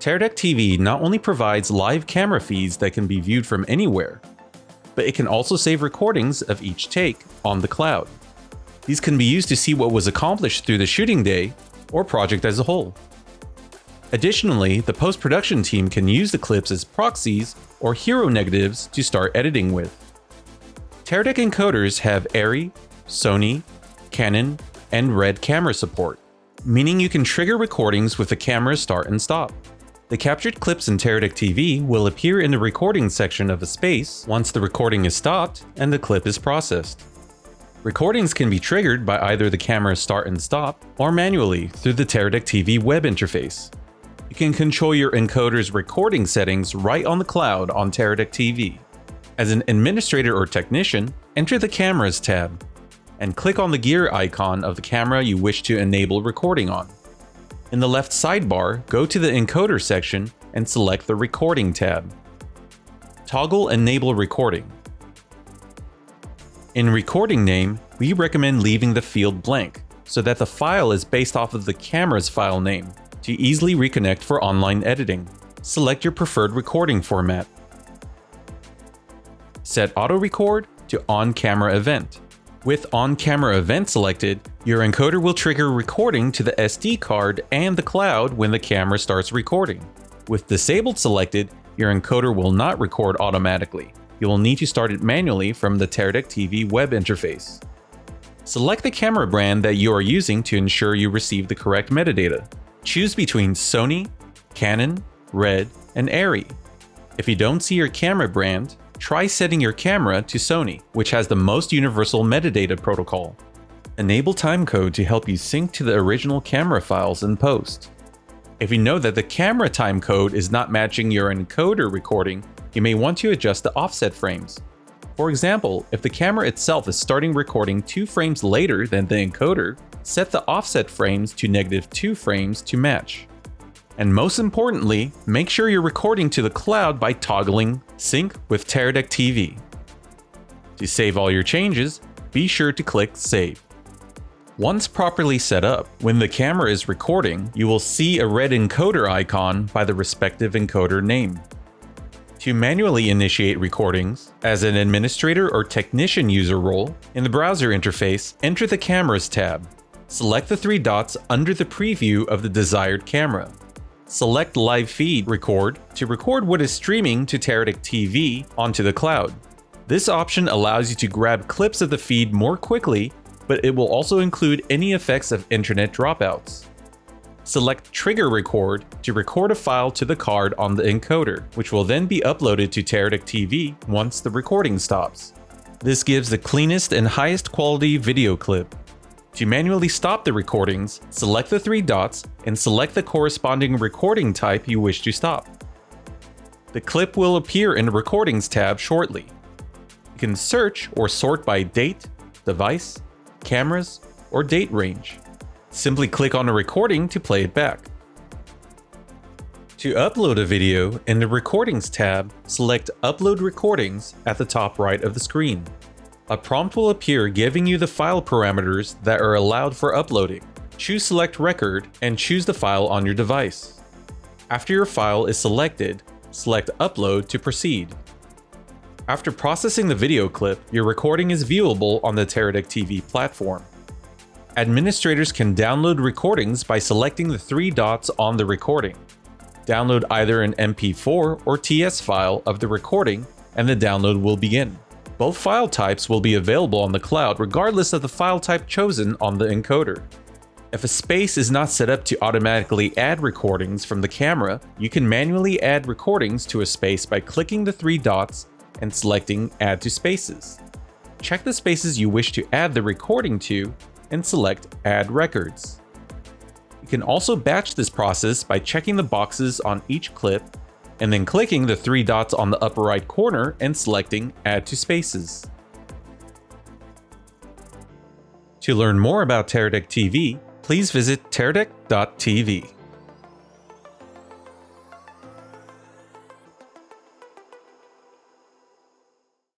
Teradek TV not only provides live camera feeds that can be viewed from anywhere, but it can also save recordings of each take on the cloud. These can be used to see what was accomplished through the shooting day or project as a whole. Additionally, the post-production team can use the clips as proxies or hero negatives to start editing with. Teradek encoders have ARRI, Sony, Canon, and RED camera support, meaning you can trigger recordings with the camera's start and stop. The captured clips in Teradek TV will appear in the recording section of a space once the recording is stopped and the clip is processed. Recordings can be triggered by either the camera's start and stop or manually through the Teradek TV web interface. You can control your encoder's recording settings right on the cloud on Teradek TV. As an administrator or technician, enter the Cameras tab and click on the gear icon of the camera you wish to enable recording on. In the left sidebar, go to the encoder section and select the Recording tab. Toggle Enable Recording. In recording name, we recommend leaving the field blank so that the file is based off of the camera's file name to easily reconnect for online editing. Select your preferred recording format. Set Auto Record to On-Camera Event. With On-Camera Event selected, your encoder will trigger recording to the SD card and the cloud when the camera starts recording. With Disabled selected, your encoder will not record automatically. You will need to start it manually from the Teradek TV web interface. Select the camera brand that you are using to ensure you receive the correct metadata. Choose between Sony, Canon, RED, and ARRI. If you don't see your camera brand, try setting your camera to Sony, which has the most universal metadata protocol. Enable timecode to help you sync to the original camera files in post. If you know that the camera timecode is not matching your encoder recording, you may want to adjust the offset frames. For example, if the camera itself is starting recording 2 frames later than the encoder, set the offset frames to -2 frames to match. And most importantly, make sure you're recording to the cloud by toggling Sync with Teradek TV. To save all your changes, be sure to click Save. Once properly set up, when the camera is recording, you will see a red encoder icon by the respective encoder name. To manually initiate recordings, as an administrator or technician user role, in the browser interface, enter the Cameras tab. Select the 3 dots under the preview of the desired camera. Select Live Feed Record to record what is streaming to Teradek TV onto the cloud. This option allows you to grab clips of the feed more quickly, but it will also include any effects of internet dropouts. Select Trigger Record to record a file to the card on the encoder, which will then be uploaded to Teradek TV once the recording stops. This gives the cleanest and highest quality video clip. To manually stop the recordings, select the 3 dots and select the corresponding recording type you wish to stop. The clip will appear in the Recordings tab shortly. You can search or sort by date, device, cameras, or date range. Simply click on a recording to play it back. To upload a video, in the Recordings tab, select Upload Recordings at the top right of the screen. A prompt will appear giving you the file parameters that are allowed for uploading. Choose Select Record and choose the file on your device. After your file is selected, select Upload to proceed. After processing the video clip, your recording is viewable on the Teradek TV platform. Administrators can download recordings by selecting the 3 dots on the recording. Download either an MP4 or TS file of the recording, and the download will begin. Both file types will be available on the cloud regardless of the file type chosen on the encoder. If a space is not set up to automatically add recordings from the camera, you can manually add recordings to a space by clicking the 3 dots and selecting Add to Spaces. Check the spaces you wish to add the recording to and select Add Records. You can also batch this process by checking the boxes on each clip and then clicking the 3 dots on the upper right corner and selecting Add to Spaces. To learn more about Teradek TV, please visit teradek.tv.